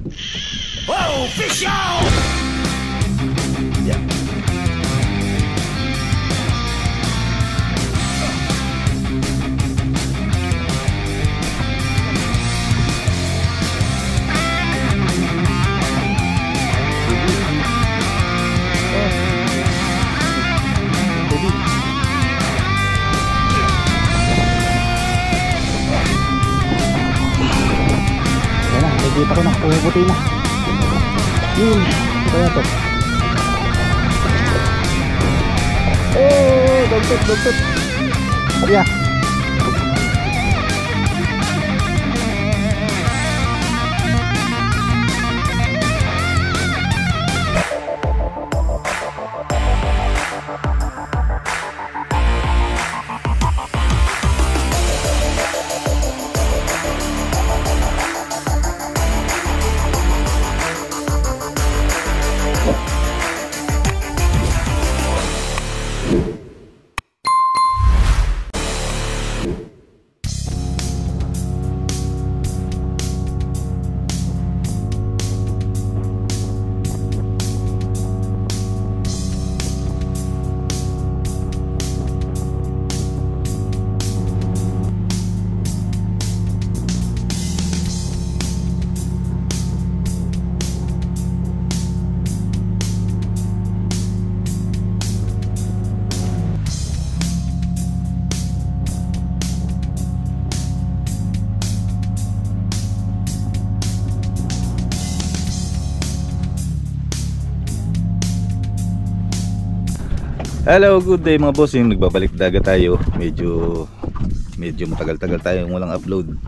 Whoa, fish on! Yeah. Nakikita ko na, puputi na. Yun, kaya to. Oh, dugtut. Yeah. Hello, good day mga bossing. Nagbabalik dagat tayo. Medyo matagal-tagal tayo walang upload.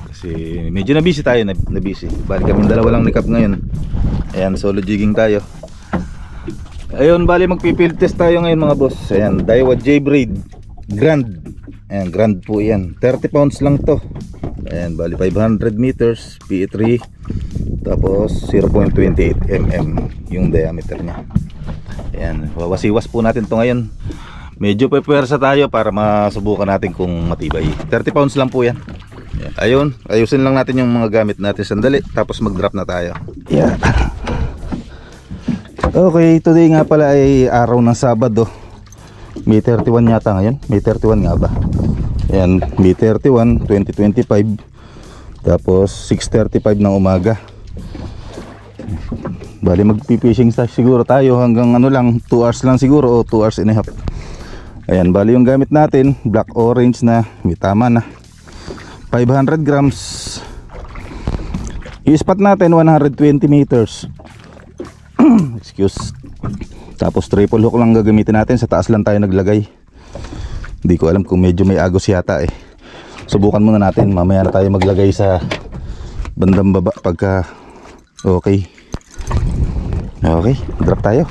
Kasi medyo na busy tayo, na busy. Bali kami dalawa lang ni Cap ngayon. Ayan, solo jigging tayo. Ayun, bali magpi-field test tayo ngayon mga boss. Ayan, Daiwa J-Braid Grand. Ayan, Grand po yan. 30 pounds lang to. Ayan, bali 500 meters, PE3. Tapos 0.28 mm yung diameter nya. Ayan, wawasiwas po natin to ngayon. Medyo pepersa tayo para masubukan natin kung matibay. 30 pounds lang po yan. Ayun, ayusin lang natin yung mga gamit natin sandali. Tapos mag-drop na tayo. Yeah. Okay, today nga pala ay araw ng Sabado. May 31 yata ngayon. May 31 nga ba? Ayan, May 31, 2025. Tapos 6:35 ng umaga. Bali magpi-fishing siguro tayo hanggang ano lang, 2 hours lang siguro o 2 hours and a half. Ayan, bali yung gamit natin, black orange na, may tama na. 500 grams. I-spot natin 120 meters. Excuse. Tapos triple hook lang gagamitin natin, sa taas lang tayo naglagay. Hindi ko alam kung medyo may agos yata eh. Subukan muna natin, mamaya na tayo maglagay sa bandang baba pagka okay. Okay, drop tayo.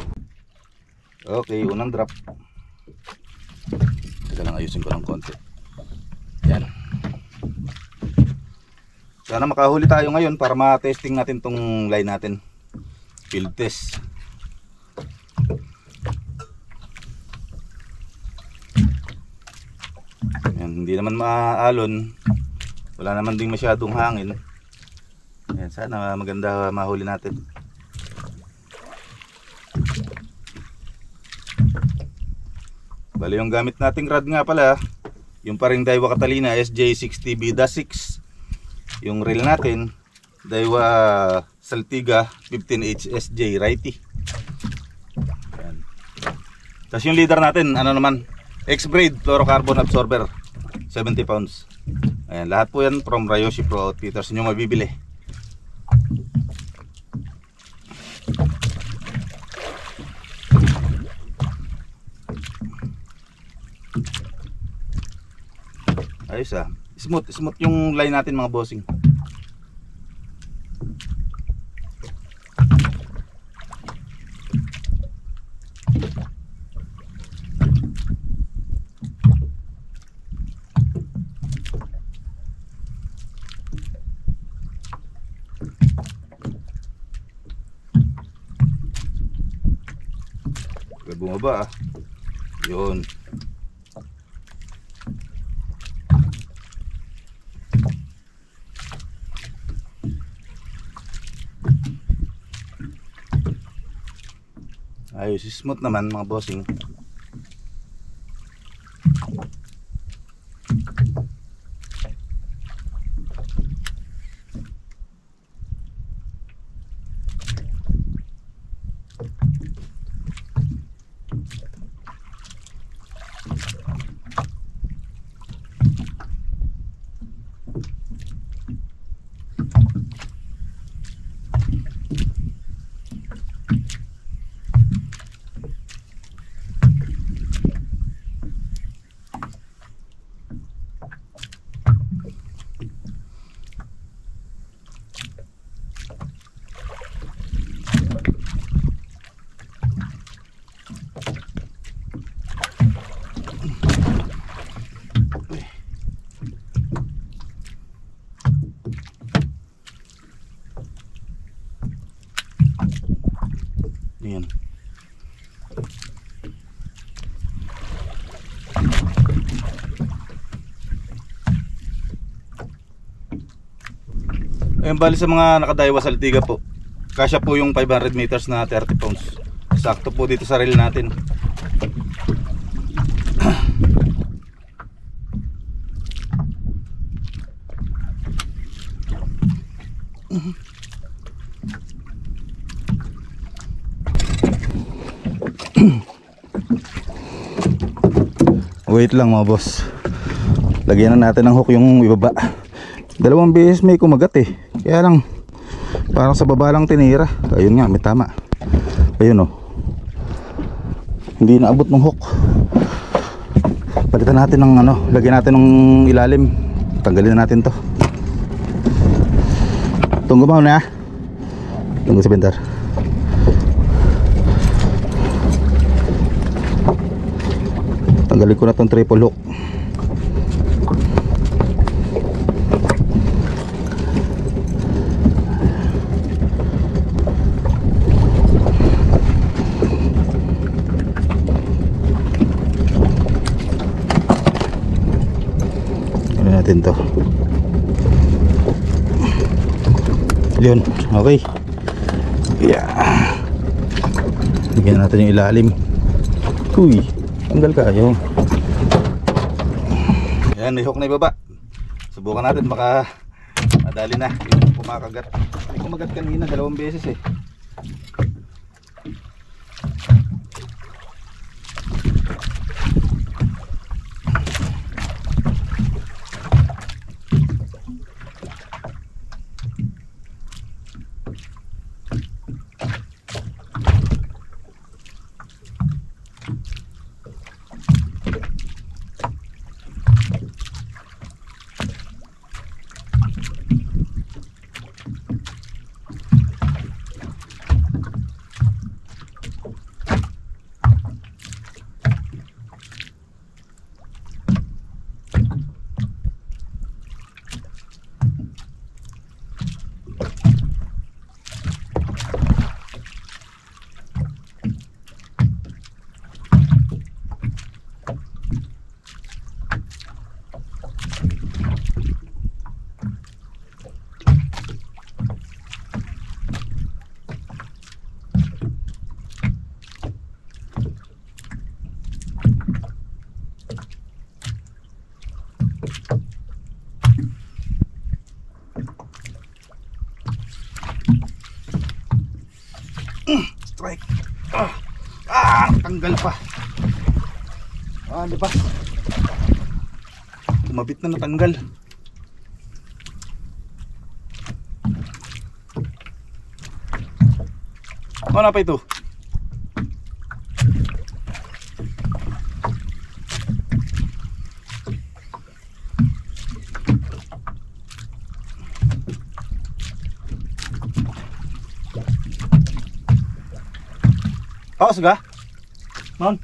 Okay, unang drop. Teka lang, ayusin ko lang konti. Yan. Sana makahuli tayo ngayon para ma-testing natin tong line natin. Field test. Yan, hindi naman maaalon. Wala naman ding masyadong hangin. Yan, sana maganda mahuli natin. Bali yung gamit nating rod nga pala, yung paring Daiwa Catalina SJ60B-6. Yung reel natin, Daiwa Saltiga 15H SJ righty. Ayan. Tapos yung leader natin, ano naman, X-Braid fluorocarbon absorber 70 pounds. Ayan, lahat po yan from Ryoshi Pro Outfitters nyo mabibili. Ayos ah. Smooth yung line natin mga bossing. Bumaba ah. Yun. Ayos, smooth naman mga bossing. Ayan. Ayan, bali sa mga nakadaywa sa Litiga po, kasya po yung 500 meters na 30 pounds. Sakto po dito sa reel natin. Wait lang mga boss, lagyan na natin ng hook yung ibaba. Dalawang beses may kumagat eh, kaya lang parang sa baba lang tinira. Ayun nga, may tama. Ayun oh, hindi naabot ng hook. Palitan natin ng ano, lagyan natin ng ilalim. Tanggalin na natin to. Tunggu mo na. Tunggu sebentar. Tanggalin ko na tong triple hook. Ano natin to? Yun, okay. Yeah. Bigyan natin yung ilalim. Uy, tanggal ka yung. Yan, may hook na ibaba. Subukan natin, baka madali na yung kumakagat. May kumagat kanina, 2 beses eh. Strike. Tanggal pa. Di ba? Kumabit na, natanggal. Ano pa ito? Paus ka? Non?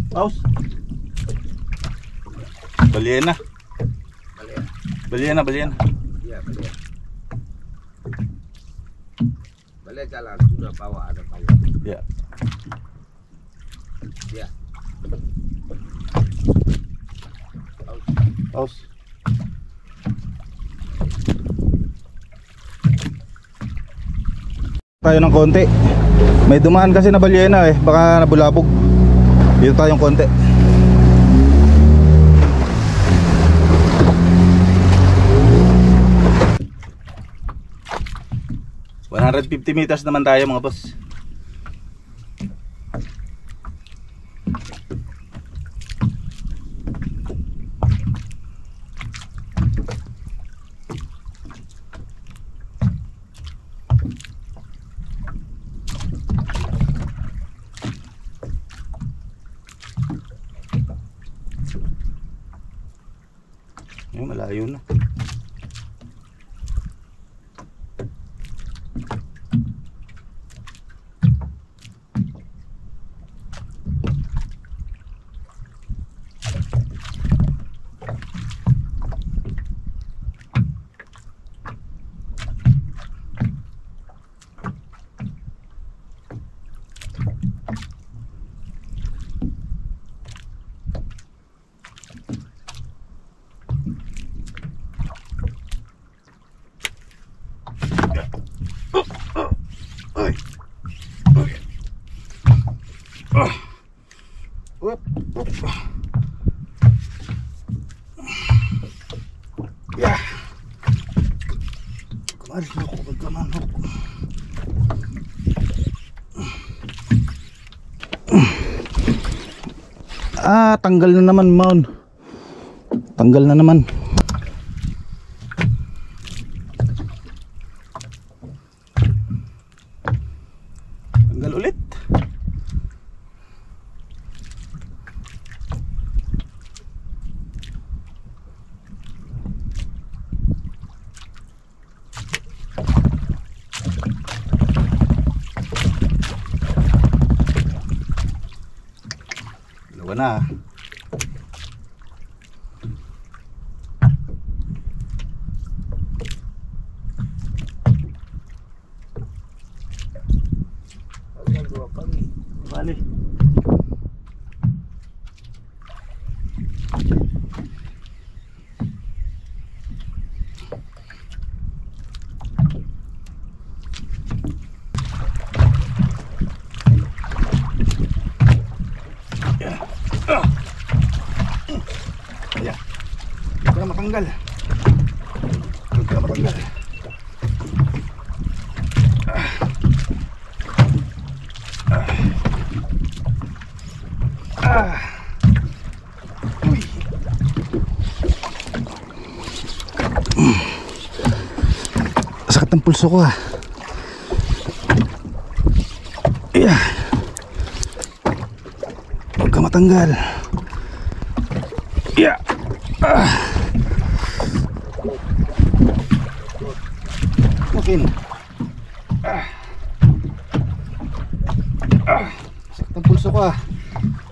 Paus? Baliena. Baliena. Iya, baliena. Baliena jalan sudah bawa ada bawa. Ya. Ya. Paus. Tayo ng konti. May dumaan kasi na balyena eh, baka nabulabog. Dito tayong konti. $150 naman tayo mga boss. Ay, malayo na. Yeah. Kemarin aku bagaimana? Tanggal na naman, Maun. Tanggal na naman. Tanggal ulit. Dalawa na. Bali. Ayan. Huwag ka matanggal. Huwag ka matanggal. Uy. Sakit ng pulso ko ah. Ayan. Huwag ka matanggal. Yeah. Okay na. Sakit ang pulso ko ah.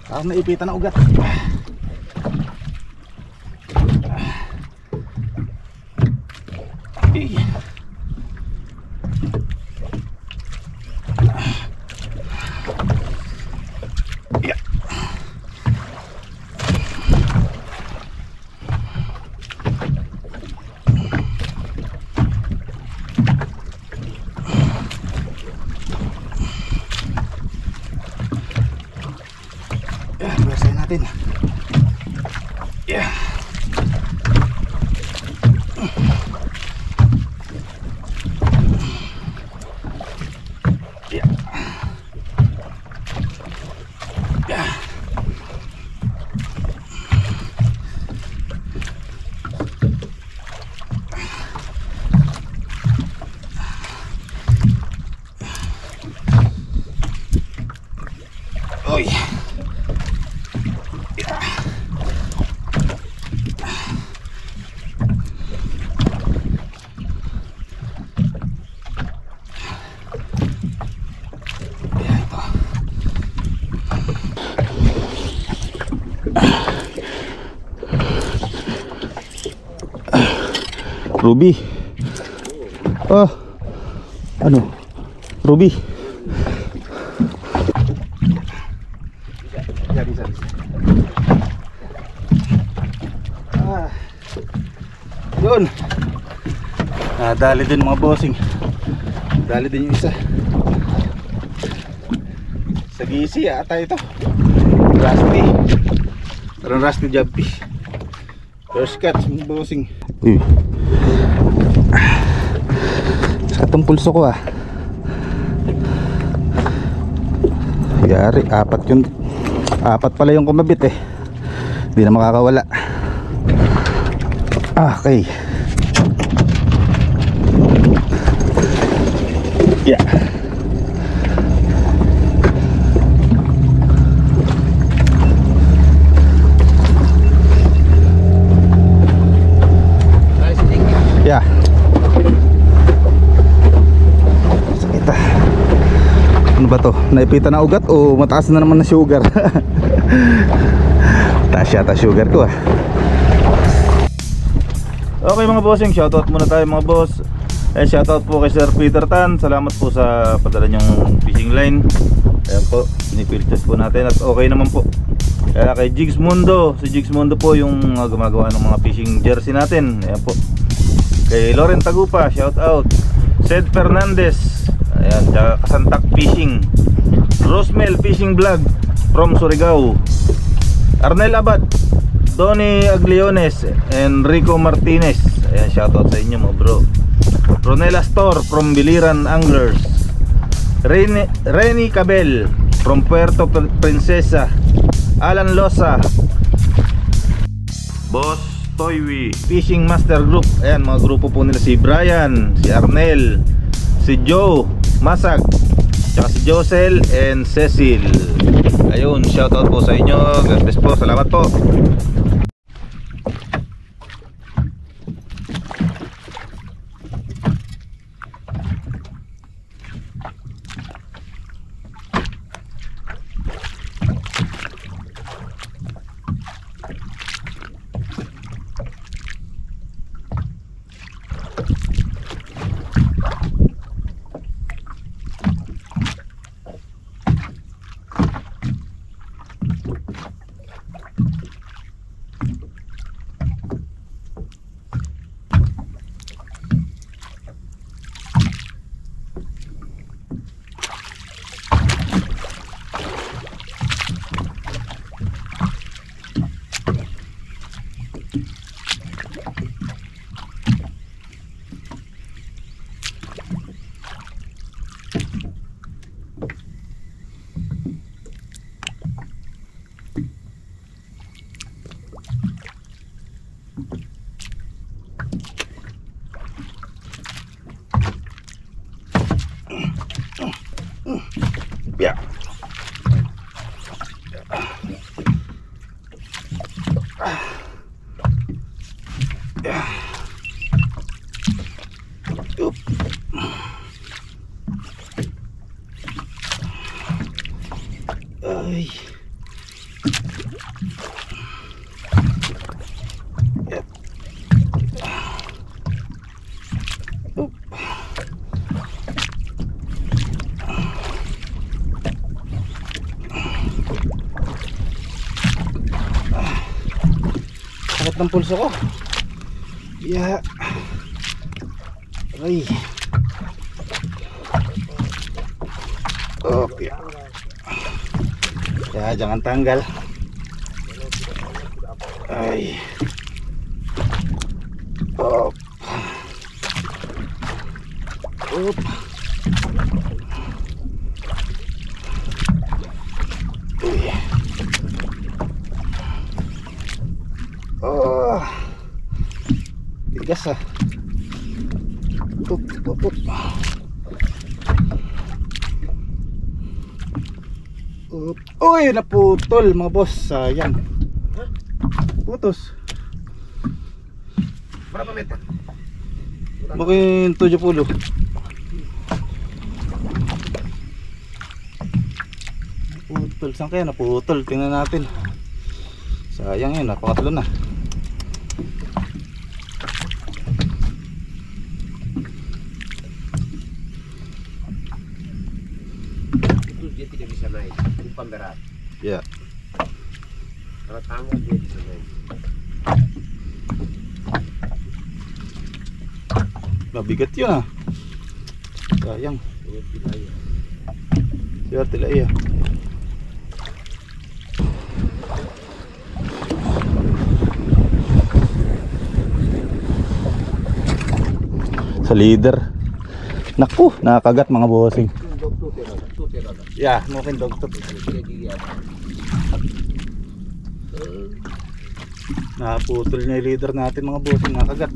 Parang naipitan na ugat. Yeah. Perasain natin. Yeah. Yeah. Yeah. Oy. Ruby. Oh. Ano? Ruby. Bisa. Yun. Dali din mga bossing. Dali din yung isa. Sa gisi ata ito. Rusty. Parang rusty jobfish. First catch mga bossing. Uy. Sa itong pulso ko yari, apat pala yung kumabit eh. Hindi na makakawala. Okay. Yeah. Yeah. Sakit ah. Ano ba to? Naipita na ugat o mataas na naman na sugar? Taas yata sugar ko ah. Okay mga bossing, shoutout muna tayo mga boss. Shoutout po kay Sir Peter Tan. Salamat po sa padala niyong fishing line. Ayan po, pinipil test po natin at okay naman po. Kaya kay Jigs Mundo, si Jigs Mundo po yung gumagawa ng mga fishing jersey natin. Ayan po. Kay Loren Tagupa, shoutout. Sed Fernandez, ayan, Kasantak Fishing. Rosmel Fishing Vlog from Surigao. Arnel Abad, Donny Agliones, Enrico Martinez. Ayan, shoutout sa inyo mga bro. Ronela Store from Biliran Anglers. Reni Cabel from Puerto Princesa. Alan Losa, Boss Toywi Fishing Master Group. Ayan, mga grupo po nila, si Brian, si Arnel, si Joe Masag, tsaka si Josel and Cecil. Ayun, shoutout po sa inyo. God bless po, salamat po. Yeah. Yeah. Oop. Ay. Yep. Oop. Sakit ng pulso ko. Yeah. Ay. Okay. Ya, jangan tanggal. Ay. Op. Op. Uy. Oh. Tigas ah. Up. Uy, naputol mga boss, sayang. Putos. Berapa meter? Mungkin 70. Putol, saan kaya naputol? Tingnan natin. Sayang yun, napangatlo na. Dia tidak bisa naik, umpan berat. Ya. Kalau tangga dia bisa naik. Mabigat yun ah. Sayang. Siya tila iya. Sa leader. Naku, nakakagat mga bossing. Yeah, mukin dog to. Naputol niya yung leader natin mga bossing, nakagat.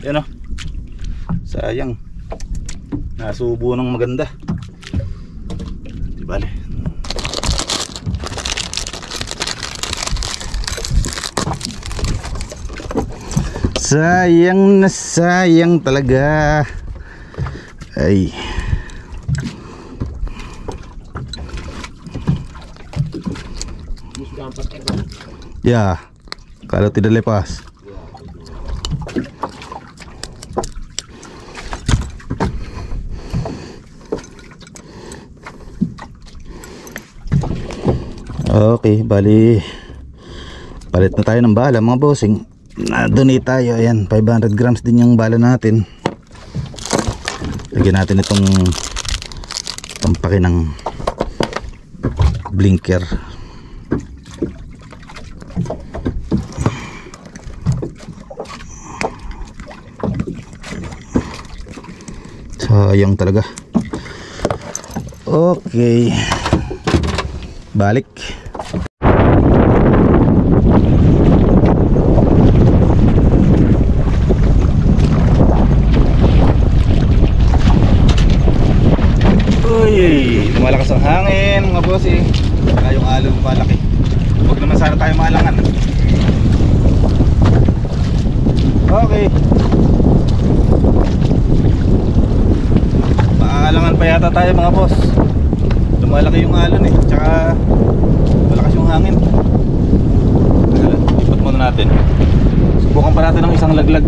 Yan o. Sayang. Nasubo ng maganda. Di bale. Sayang na sayang talaga. Ay. Ya, kalau tidak lepas. Okay, bali palit na tayo ng bala mga bossing. Na-donate tayo, ayan, 500 grams din yung bala natin. Lagyan natin itong pampaki ng blinker. Sayang talaga. Okay, balik. Malakas ang hangin mga bossing. Saka yung alon palaki. Huwag naman sana tayo maalangan. Okay, maalangan pa yata tayo mga boss. Lumalaki yung alon eh. Tsaka malakas yung hangin. Ikot muna natin. Subukan pa natin ng isang laglag.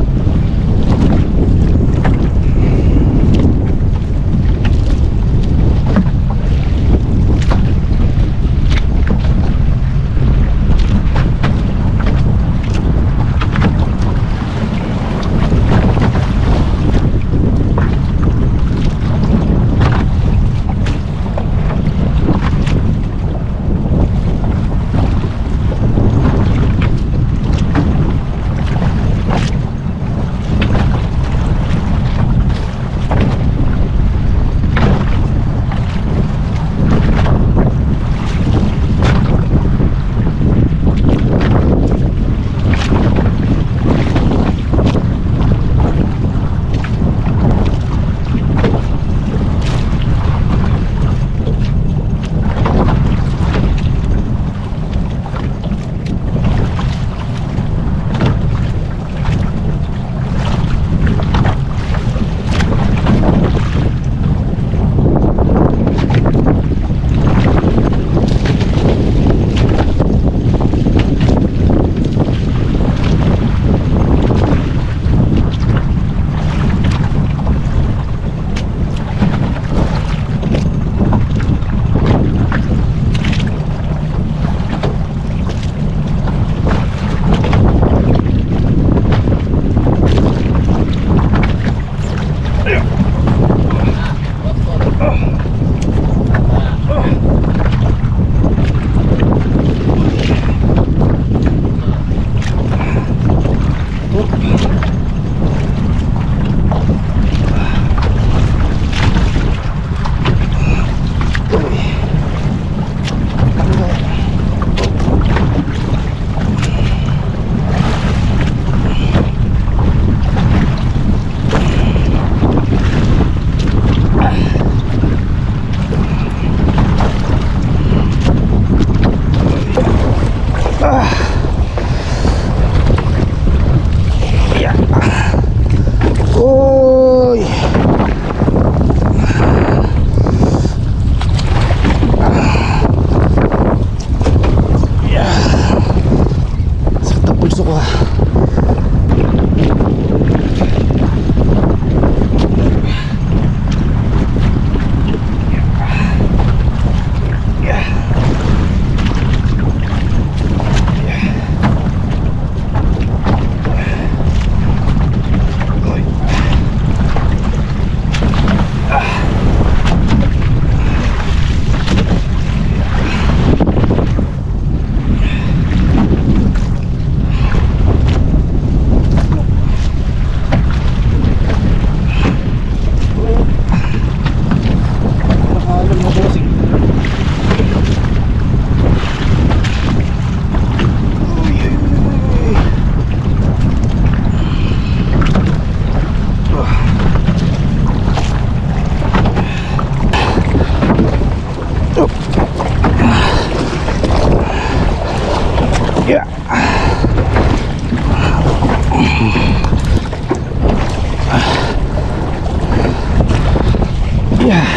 Yeah.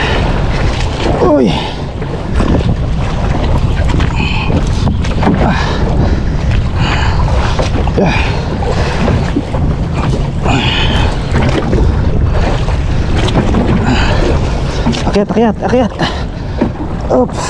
Uy. Yeah. Akyat, akyat, akyat. Oops.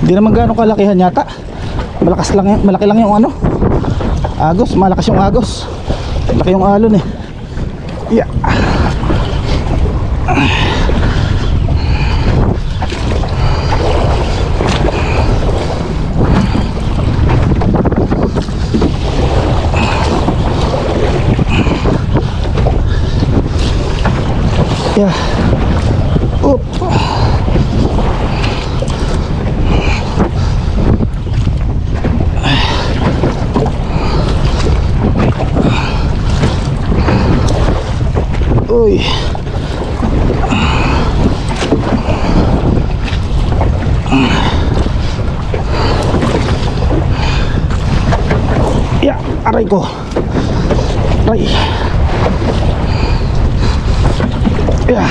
Hindi naman gaano kalakihan yata. Malakas lang, malaki lang yung ano, agos, malakas yung agos. Malaki yung alon eh. Yeah. Yeah. Oop. Uy. Ya, aray ko. Aray. Ya.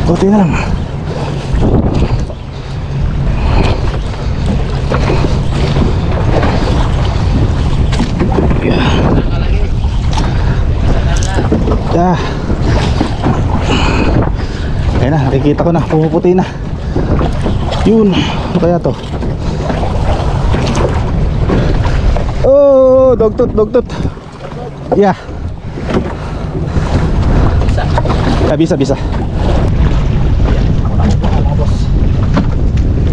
Buti na lang. Ya. Ayan na, nakikita ko na, pumuputi na. Yun, ano kaya to? Oh, dogtot, dogtot. Ya. Ya, bisa, bisa.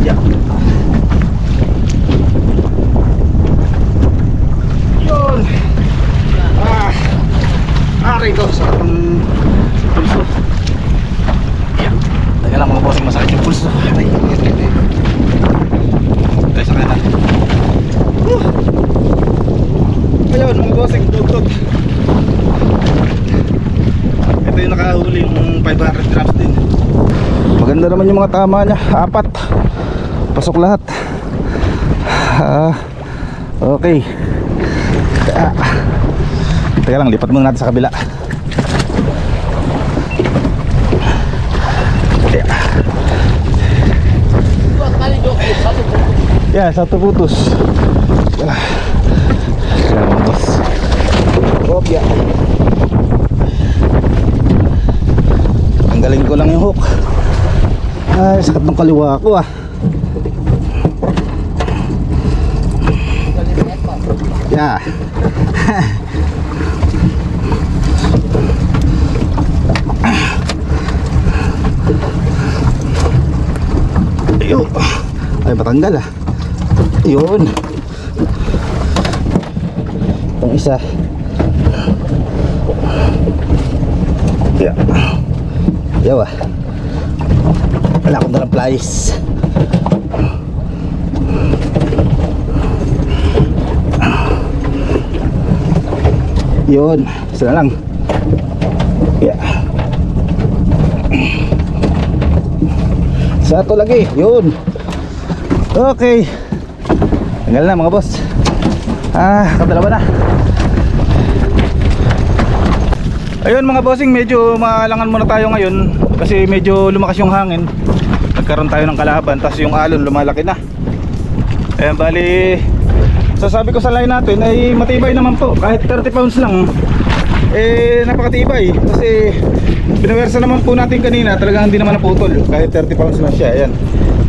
Ya. Yun. Aray ko, sakit ng pulso. Yan. Teka lang mga bossing, masakit yung pulso. Aray, tayo sa kanan. Ayun mga bossing, dugtog. Ito yung nakahuli, yung 500 grams din. Maganda naman yung mga tama niya, 4. Pasok lahat. Okay. Teka lang, lipat muna natin sa kabila. Ya, satu putus. Bos. Hop ya. Tanggalin ko lang yung hook. Ay, sakit ng kaliwa ko ah. Ya. Ayun. Ay, patanggal ah. Yun. Itong isa. Yeah. Yawa. Wala akong dalang pliers. Yun. Isa na lang. Yeah. Satu lagi. Yun. Okay. Tanggal na mga boss. Kadalawa na. Ayun mga bossing, medyo maalangan muna tayo ngayon kasi medyo lumakas yung hangin. Nagkaroon tayo ng kalaban, tapos yung alon lumalaki na. Ayan, bali sasabi ko sa line natin ay matibay naman po. Kahit 30 pounds lang, napakatibay. Kasi binawersa naman po natin kanina, talagang hindi naman naputol. Kahit 30 pounds lang siya. Ayan,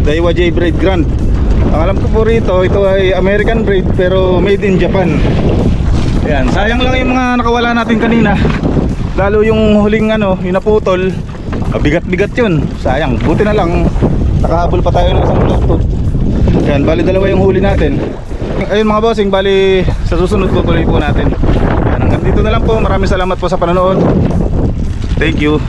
Daiwa J Braid Grand. Ang alam ko po rito, ito ay American braid pero made in Japan. Ayan, sayang lang yung mga nakawala natin kanina. Lalo yung huling yung naputol, bigat-bigat yun. Sayang, buti na lang nakahabol pa tayo ng isang dugtog. Yan, bali dalawa yung huli natin. Ayun mga bossing, bali sa susunod tutuloy po natin. Yan, hanggang dito na lang po. Maraming salamat po sa panonood. Thank you.